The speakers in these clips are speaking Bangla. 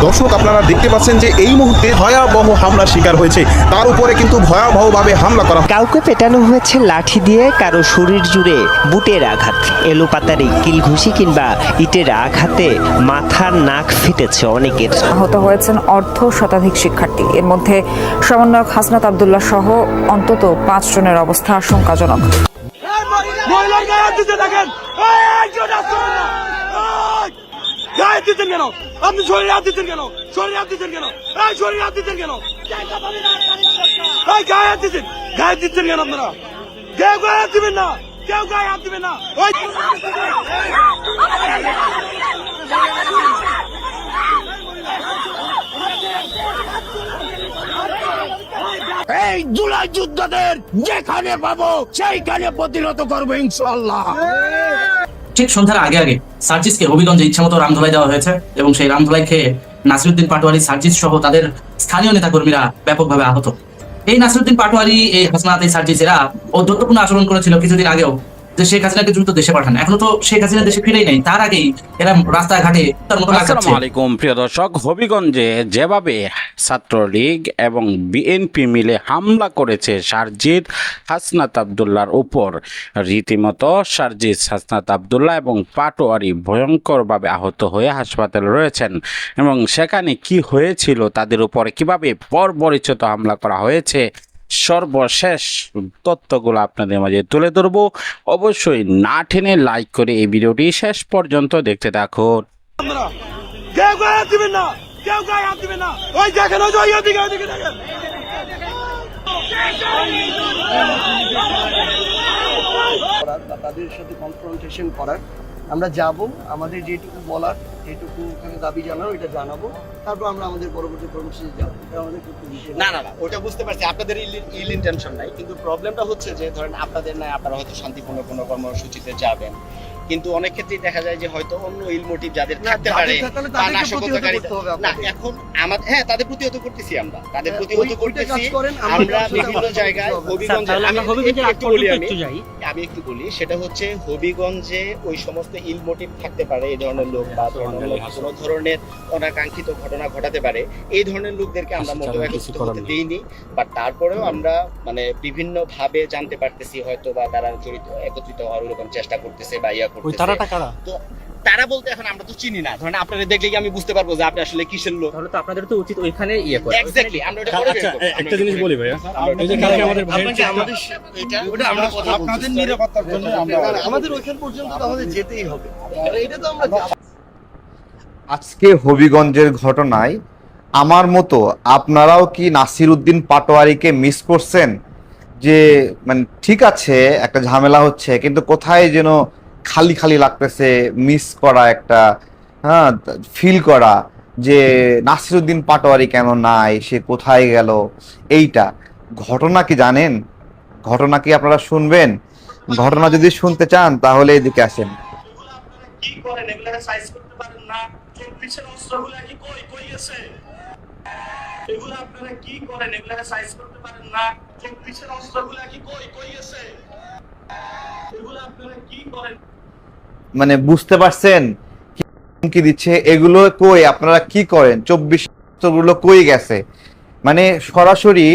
দর্শক আপনারা দেখতে পাচ্ছেন যে এই মুহূর্তে ভয়াবহ হামলার শিকার হয়েছে, তার উপরে কিন্তু ভয়াবহভাবে হামলা করা। কাউকে পেটানো হয়েছে লাঠি দিয়ে, কারো শরীর জুড়ে বুটের আঘাত, এলোপাতারি কিলঘুষি কিংবা ইটের আঘাতে মাথার নাক ফেটেছে অনেকের। আহত হয়েছেন অর্ধ শতাধিক শিক্ষার্থী। এর মধ্যে সমন্বয়ক হাসনাত আব্দুল্লাহ সহ অন্তত 5 জনের অবস্থা আশঙ্কাজনক। আপনি শরীরে হাত দিচ্ছেন কেন? শরীরে হাত দিচ্ছেন কেন? শরীরে হাত দিচ্ছেন কেন? গায়ে হাত দিচ্ছেন, গায়ে দিচ্ছেন কেন আপনারা? কেউ গায়ে হাত দিবেন না, কেউ গায়ে হাত দিবেন না। এই জুলাই যোদ্ধাদের যেখানে পাবো সেইখানে প্রতিহত করবো ইনশাআল্লাহ। ঠিক সন্ধ্যার আগে আগে সার্জিসকে হবিগঞ্জে ইচ্ছামতো রামধুলাই দেওয়া হয়েছে এবং সেই রামধুলাই খেয়ে নাসিরউদ্দিন পাটোয়ারি, সার্জিস সহ তাদের স্থানীয় নেতাকর্মীরা ব্যাপকভাবে আহত। এই নাসিরউদ্দিন পাটোয়ারি, এই হাসনাত, এই সার্জিস এরা ঔদ্ধত্যপূর্ণ আচরণ করেছিল কিছুদিন আগেও যে শেখ হাসিনাকে দ্রুত দেশে পাঠান। এখনো তো শেখ হাসিনা দেশে ফিরেই নাই, তার আগেই এরা রাস্তাঘাটে তার মতো লাগাচ্ছে। আসসালামু আলাইকুম প্রিয় দর্শক, হবিগঞ্জে যেভাবে ছাত্রলীগ এবং বিএনপি মিলে হামলা করেছে সার্জিস হাসনাত আব্দুল্লাহর উপর, রীতিমতো সার্জিস হাসনাত আব্দুল্লাহ এবং পাটোয়ারি ভয়ঙ্করভাবে আহত হয়ে হাসপাতালে রয়েছেন এবং সেখানে কি হয়েছিল, তাদের উপরে কিভাবে বর্বরিচিত হামলা করা হয়েছে, সর্বশেষ তথ্যগুলো আপনাদের মাঝে তুলে ধরব। অবশ্যই না টেনে লাইক করে এই ভিডিওটি শেষ পর্যন্ত দেখতে থাকুন। কেউ গায়ে হাত দিবেন না, কেউ গায়ে হাত দিবেন না। ওই দেখেন, ওই ওইদিকে ওইদিকে দেখেন। তাদের সাথে কনফ্রন্টেশন করার আমরা যাব, আমাদের যেটুকু বলার, যেটুকু ওখানে দাবি জানার ওইটা জানাবো, তারপর আমরা আমাদের পরবর্তী কর্মসূচি যাবো। এটা আমাদের খুব বিষয় না, ওটা বুঝতে পারছি, আপনাদের ইল ইন্টেনশন নাই, কিন্তু প্রবলেমটা হচ্ছে যে ধরেন আপনাদের নাই, আপনারা হয়তো শান্তিপূর্ণ কোনো কর্মসূচিতে যাবেন, কিন্তু অনেক ক্ষেত্রেই দেখা যায় যে হয়তো অন্য ইল মোটিভ যাদের থাকতে পারে বা নাশকতাকারী না, এখন আমাদের তাদের প্রতিহত করতেছি, আমরা তাদের প্রতিহত করতেছি। আমরা বিভিন্ন জায়গায় হবিগঞ্জে, আমি একটু বলি, সেটা হচ্ছে হবিগঞ্জে ওই সমস্ত ইল মোটিভ থাকতে পারে, এই ধরনের লোক বা কোনো ধরনের অনাকাঙ্ক্ষিত ঘটনা ঘটাতে পারে, এই ধরনের লোকদেরকে আমরা মোটেও একত্রিত হতে দিইনি। বাট তারপরেও আমরা মানে বিভিন্ন ভাবে জানতে পারতেছি হয়তো বা তারা জড়িত, একত্রিত হওয়ার ওরকম চেষ্টা করতেছে বা ইয়া করতেছে। তো তারা বলতে এখন আমরা তো চিনি না, ধরেন আপনারা দেখলে কি আমি বুঝতে পারবো যে আপনি আসলে কিসের লোক? তাহলে তো আপনাদের তো উচিত ওইখানে ইয়ে করা। এক্স্যাক্টলি, আমরা এটা করে বের করব। একটা জিনিস বলি ভাইয়া, এই যে কালকে আমাদের ভাইয়ের ওটা আমরা কথা আপনাদের নিরাপত্তার জন্য আমাদের ওইখান পর্যন্ত তো আমাদের যেতেই হবে, এটা তো আমরা আজকে হবিগঞ্জের ঘটনায় আমার মতো আপনারাও কি নাসিরউদ্দিন পাটোয়ারিকে মিস করছেন? যে মানে ঠিক আছে একটা ঝামেলা হচ্ছে, কিন্তু কোথায় যেন খালি খালি লাগতেছে, মিস করা একটা ফিল করা যে নাসিরউদ্দিন পাটোয়ারি কেন নাই, সে কোথায় গেল। এইটা ঘটনা কি জানেন? ঘটনা কি আপনারা শুনবেন? ঘটনা যদি শুনতে চান তাহলে এদিকে আসেন। কি করেন এগুলা সাইজ করতে পারেন না? চব্বিশের অস্ত্রগুলা কি কই গেছে? এগুলা আপনারা কি করেন এগুলা সাইজ করতে পারেন না? চব্বিশের অস্ত্রগুলা কি কই গেছে? এগুলা আপনারা কি করেন? মানে বুঝতে পারছেন কি দিচ্ছে এগুলো? কই আপনারা কি করেন? 24 গুলো কই গেছে? মানে সরাসরি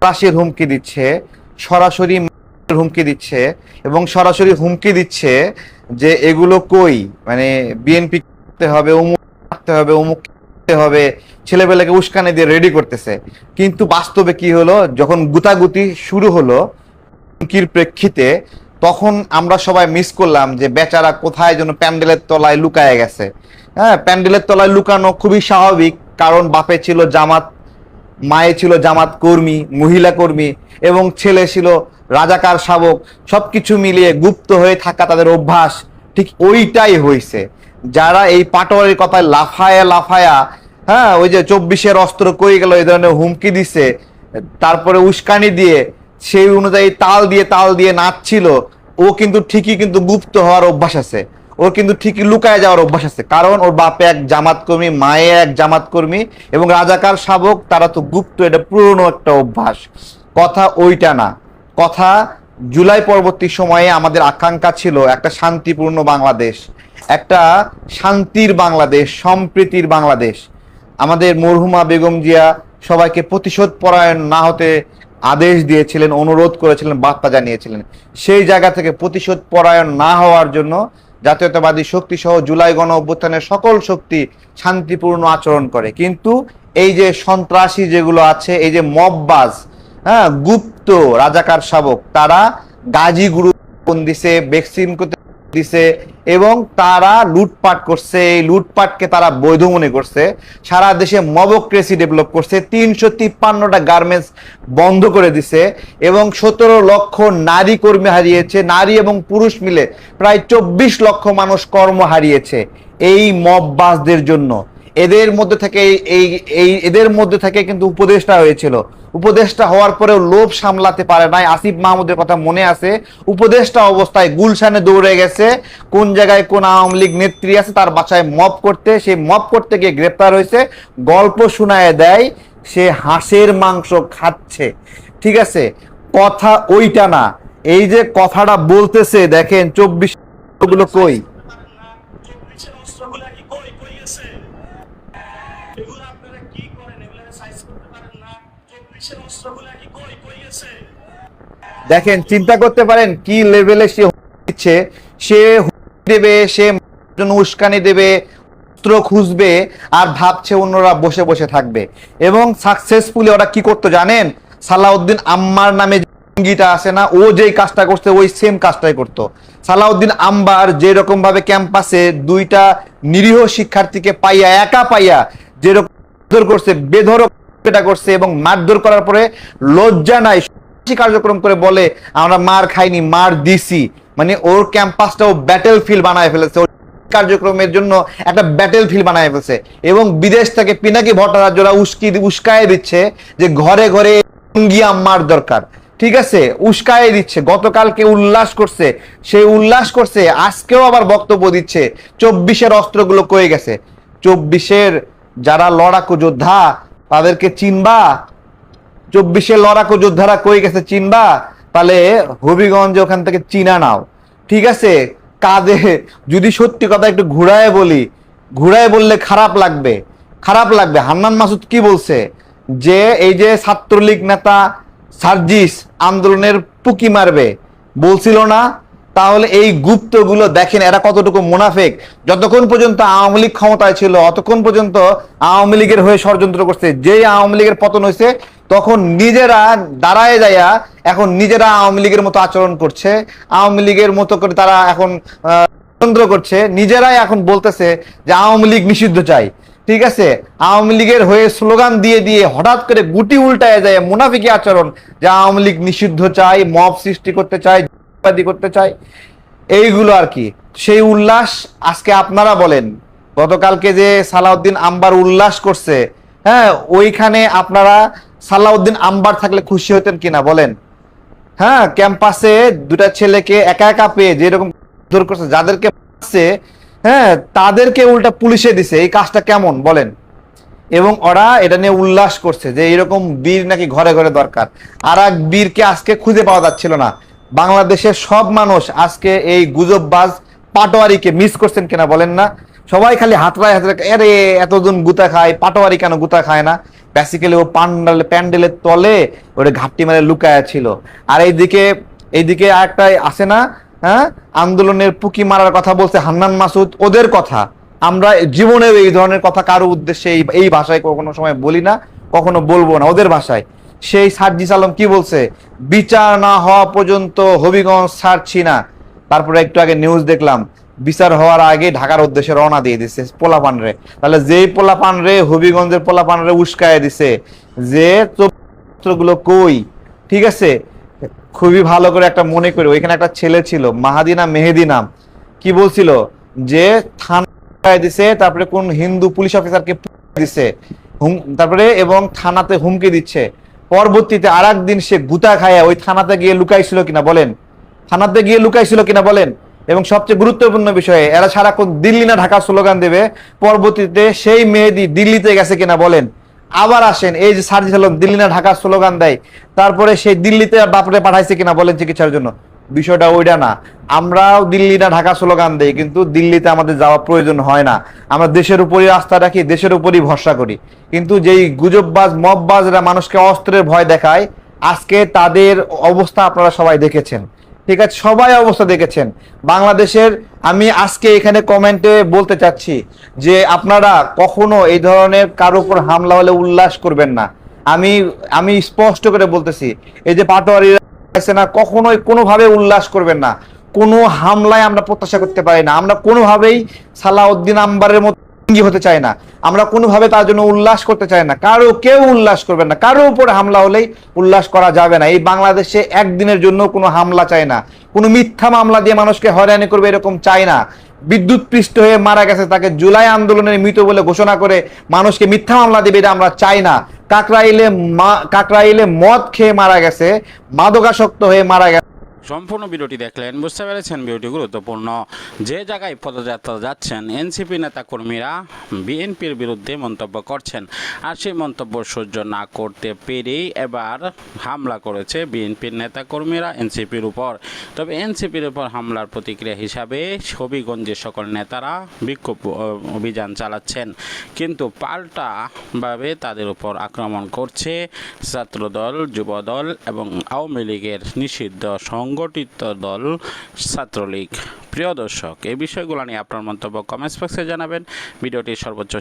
রাশির হুমকি দিচ্ছে, সরাসরি হুমকি দিচ্ছে এবং সরাসরি হুমকি দিচ্ছে যে এগুলো কই, মানে বিএনপি করতে হবে, অমুক করতে হবে, অমুক করতে হবে, ছেলেবেলাকে উস্কানি দিয়ে রেডি করতেছে। কিন্তু বাস্তবে কি হলো, যখন গুতাগুতি শুরু হলো হুমকির প্রেক্ষিতে, তখন আমরা সবাই মিস করলাম যে বেচারা কোথায় যেন প্যান্ডেলের তলায় লুকায় গেছে। প্যান্ডেলের তলায় লুকানো খুবই স্বাভাবিক, কারণ বাপে ছিল জামাত, মায়ে ছিল জামাত কর্মী, মহিলা কর্মী এবং ছেলে ছিল রাজাকার শাবক, সবকিছু মিলিয়ে গুপ্ত হয়ে থাকা তাদের অভ্যাস। ঠিক ওইটাই হয়েছে। যারা এই পাটোয়ারির কথায় লাফায়া ওই যে 24-এর অস্ত্র কই গেল এই ধরনের হুমকি দিছে, তারপরে উস্কানি দিয়ে সেই অনুযায়ী তাল দিয়ে নাচছিল, ও কিন্তু ঠিকই কিন্তু গুপ্ত হওয়ার অভ্যাস আছে, ওর কিন্তু ঠিকই লুকায় যাওয়ার অভ্যাস আছে। কারণ ওর বাপে এক জামাত কর্মী, মায়ে এক জামাত কর্মী এবং রাজাকার শাবক, তারা তো গুপ্ত, এটা পুরনো একটা অভ্যাস। কথা ওইটা না, কথা জুলাই পরবর্তী সময়ে আমাদের আকাঙ্ক্ষা ছিল একটা শান্তিপূর্ণ বাংলাদেশ, একটা শান্তির বাংলাদেশ, সম্প্রীতির বাংলাদেশ। আমাদের মরহুমা বেগম জিয়া সবাইকে প্রতিশোধ পরায়ণ না হতে আদেশ দিয়েছিলেন, অনুরোধ করেছিলেন, বার্তা জানিয়েছিলেন। সেই জায়গা থেকে প্রতিশোধ পরায়ণ না হওয়ার জন্য জাতীয়তাবাদী শক্তি সহ জুলাই গণ অভ্যুত্থানের সকল শক্তি শান্তিপূর্ণ আচরণ করে। কিন্তু এই যে সন্ত্রাসী যেগুলো আছে, এই যে মববাজ, হ্যাঁ, গুপ্ত রাজাকার শাবক, তারা গাজীগুরু দিছে, ভ্যাকসিন করতে দিছে এবং তারা লুটপাট করছে। এই লুটপাটকে তারা বৈধ মনে করছে, সারা দেশে মবক্রেসি ডেভেলপ করছে, 353টা গার্মেন্টস বন্ধ করে দিছে এবং 17 লক্ষ নারী কর্মী হারিয়েছে। নারী এবং পুরুষ মিলে প্রায় 24 লক্ষ মানুষ কর্ম হারিয়েছে এই মববাজদের জন্য। এদের মধ্যে থেকে কিন্তু উপদেষ্টা হয়েছিল। উপদেষ্টা হওয়ার পরেও লোভ সামলাতে পারে নাই। আসিফ মাহমুদের কথা মনে আছে, উপদেষ্টা অবস্থায় গুলশানে দৌড়ে গেছে, কোন জায়গায় কোন আওয়ামী লীগ নেত্রী আছে তার বাসায় মব করতে। সেই মব করতে গিয়ে গ্রেপ্তার হয়েছে। গল্প শোনায় দেয় সে হাঁসের মাংস খাচ্ছে। ঠিক আছে, কথা ওইটা না, এই যে কথাটা বলতেছে দেখেন 24 গুলো কই, দেখেন চিন্তা করতে পারেন কি লেভেলে সে দিচ্ছে। সে দেবে, সে উস্কানি দেবে, অস্ত্র খুঁজবে আর ভাবছে অন্যরা বসে বসে থাকবে। এবং সাকসেসফুলি ওরা কি করতো জানেন? সালাউদ্দিন আম্মার নামে জঙ্গিটা আছে না, ও যেই কাজটা করছে ওই সেম কাজটাই করতো। সালাউদ্দিন আম্বার যেরকম ভাবে ক্যাম্পাসে 2টা নিরীহ শিক্ষার্থীকে পাইয়া, একা পাইয়া যেরকম করছে, বেধড়ক করছে এবং মারধর করার পরে লজ্জা নাই কার্যক্রম করে বলে আমরা মার খাইনি, মার দিছি। মানে ওর ক্যাম্পাসটাও ব্যাটেল ফিল্ড বানায় ফেলেছে, কার্যক্রমের জন্য একটা ব্যাটেল ফিল্ড বানায় ফেলেছে। এবং বিদেশ থেকে পিনাকি ভট্টাচার্যরা উস্কায় দিচ্ছে যে ঘরে ঘরে আম্মার দরকার। ঠিক আছে, উস্কায় দিচ্ছে। গতকালকে উল্লাস করছে, সেই উল্লাস করছে, আজকেও আবার বক্তব্য দিচ্ছে 24-এর অস্ত্রগুলো কয়ে গেছে। 24-এর যারা লড়াকু যোদ্ধা তাদেরকে চিনবা? 24-এর লড়াকু যোদ্ধারা কই গেছে চিনবা? তাহলে হবিগঞ্জে ওখান থেকে চিনা নাও। ঠিক আছে, কাঁধে যদি সত্যি কথা একটু ঘুরায় বললে খারাপ লাগবে। হান্নান মাসুদ কি বলছে যে এই যে ছাত্রলীগ নেতা সার্জিস আন্দোলনের পুকি মারবে বলছিল না? তাহলে এই গুপ্তগুলো দেখেন এরা কতটুকু মুনাফেক। যতক্ষণ পর্যন্ত আওয়ামী লীগ ক্ষমতায় ছিল অতক্ষণ পর্যন্ত আওয়ামী লীগের হয়ে ষড়যন্ত্র করছে। যেই আওয়ামী লীগের পতন হয়েছে তখন নিজেরা দাঁড়ায় যায়া এখন নিজেরা আওয়ামী লীগের মতো আচরণ করছে, আওয়ামী লীগের মতো করে তারা এখন ষড়যন্ত্র করছে। নিজেরাই এখন বলতেছে যে আওয়ামী লীগ নিষিদ্ধ চাই। ঠিক আছে, আওয়ামী লীগের হয়ে স্লোগান দিয়ে দিয়ে হঠাৎ করে গুটি উল্টায় যায় মুনাফিকি আচরণ, যে আওয়ামী লীগ নিষিদ্ধ চাই, মব সৃষ্টি করতে চাই, করতে চাই, এইগুলো আর কি। সেই উল্লাস আজকে আপনারা বলেন, গতকালকে যে সালাউদ্দিন আম্বার উল্লাস করছে, হ্যাঁ, ওইখানে আপনারা সালাউদ্দিন আম্বার থাকলে খুশি হতেন কিনা বলেন? হ্যাঁ, ক্যাম্পাসে 2টা ছেলেকে একা একা পেয়ে যেরকম ধর করছে, যাদেরকে হ্যাঁ তাদেরকে উল্টা পুলিশে দিছে। এই কাজটা কেমন বলেন? এবং ওরা এটা নিয়ে উল্লাস করছে যে এরকম বীর নাকি ঘরে ঘরে দরকার। আর এক বীরকে আজকে খুঁজে পাওয়া যাচ্ছিল না। বাংলাদেশের সব মানুষ আজকে এই গুজববাজ পাটোয়ারিকে মিস করছেন কিনা বলেন না? সবাই খালি হাতড়ায় আরে এতজন গুতা খায়, পাটোয়ারি কেন গুতা খায় না? বেসিক্যালি ও প্যান্ডেলের তলে ওটা ঘাপটি মারে লুকায়া ছিল। আর এইদিকে আরেকটা আছে না, হ্যাঁ, আন্দোলনের পুকি মারার কথা বলছে হান্নান মাসুদ। ওদের কথা আমরা জীবনেও এই ধরনের কথা কারো উদ্দেশ্যে এই ভাষায় কোনো সময় বলি না, কখনো বলবো না, ওদের ভাষায়। সেই সার্জিস আলম কি বলছে? বিচার না হওয়া পর্যন্ত হবিগঞ্জ ছাড়ছি না। তারপরে একটু আগে নিউজ দেখলাম বিচার হওয়ার আগে ঢাকার উদ্দেশ্যে রওনা দিয়ে দিছে পোলাপান রে। তাহলে যেই পোলাপান রে হবিগঞ্জের পোলাপান রে উস্কায় দিছে যে গুলো কই। ঠিক আছে, খুবই ভালো করে একটা মনে করি, ওইখানে একটা ছেলে ছিল মাহাদিনা মেহেদি নাম, কি বলছিল যে থানায় দিছে, তারপরে কোন হিন্দু পুলিশ অফিসারকে দিছে, তারপরে এবং থানাতে হুমকি দিচ্ছে। পরবর্তীতে আর একদিন সে গুতা খায়া ওই থানাতে গিয়ে লুকাইছিল কিনা বলেন? এবং সবচেয়ে গুরুত্বপূর্ণ বিষয়ে এরা সারাক্ষণ দিল্লি না ঢাকা স্লোগান দেবে, পরবর্তীতে সেই মেহেদি দিল্লিতে গেছে কিনা বলেন? আবার আসেন, এই যে সার্জিস আলম দিল্লি না ঢাকা স্লোগান দেয়, তারপরে সেই দিল্লিতে বাপরে পাঠাইছে কিনা বলেন চিকিৎসার জন্য? বিষয়টা ওইটা না। আমরাও দিল্লি না ঢাকা স্লোগান দেই, কিন্তু দিল্লিতে আমাদের যাওয়া প্রয়োজন হয় না। আমরা দেশের উপরই আস্থা রাখি, দেশের উপরই ভরসা করি। কিন্তু যেই গুজববাজ মববাজরা মানুষকে অস্ত্রের ভয় দেখায়, আজকে তাদের অবস্থা আপনারা সবাই দেখেছেন, ঠিক আছে? সবাই অবস্থা দেখেছেন বাংলাদেশের। আমি আজকে এখানে কমেন্টে বলতে চাচ্ছি যে আপনারা কখনো এই ধরনের কারো উপর হামলা হলে উল্লাস করবেন না। আমি স্পষ্ট করে বলতেছি, এই যে পাটোয়ারিরা আছে না, কখনোই কোনোভাবে উল্লাস করবেন না। কোনো হামলায় আমরা প্রত্যাশা করতে পারি না। আমরা কোনোভাবেই সালাউদ্দিন আম্বারের মতো হতে চাই না। আমরা কোনোভাবে তার জন্য উল্লাস করতে চাই না। কেউ উল্লাস করবেন না। কারো উপরে হামলা হলেই উল্লাস করা যাবে না। এই বাংলাদেশে একদিনের জন্য কোনো হামলা চাই না। কোনো মিথ্যা মামলা দিয়ে মানুষকে হয়রানি করবে এরকম চাই না। বিদ্যুৎ পৃষ্ঠ হয়ে মারা গেছে, তাকে জুলাই আন্দোলনের মৃত বলে ঘোষণা করে মানুষকে মিথ্যা মামলা দেবে, এটা আমরা চাই না। কাকরাইলে মদ খেয়ে মারা গেছে, মাদকাসক্ত হয়ে মারা গেছে। সম্পূর্ণ ভিডিওটি দেখলেন, বুঝতে পেরেছেন ভিডিওটি গুরুত্বপূর্ণ। যে জায়গায় পদযাত্রা যাচ্ছেন এনসিপি নেতাকর্মীরা বিএনপির বিরুদ্ধে মন্তব্য করছেন, আর সেই মন্তব্য সহ্য না করতে পেরেই এবার হামলা করেছে বিএনপির নেতাকর্মীরা এনসিপির উপর। তবে এনসিপির উপর হামলার প্রতিক্রিয়া হিসাবে হবিগঞ্জের সকল নেতারা বিক্ষোভ অভিযান চালাচ্ছেন, কিন্তু পাল্টাভাবে তাদের উপর আক্রমণ করছে ছাত্রদল, যুবদল এবং আওয়ামী লীগের নিষিদ্ধ সংগঠিত দল ছাত্রলীগ। প্রিয় দর্শক, এই বিষয়গুলো নিয়ে আপনার মন্তব্য কমেন্টস বক্সে জানাবেন। ভিডিওটি সর্বোচ্চ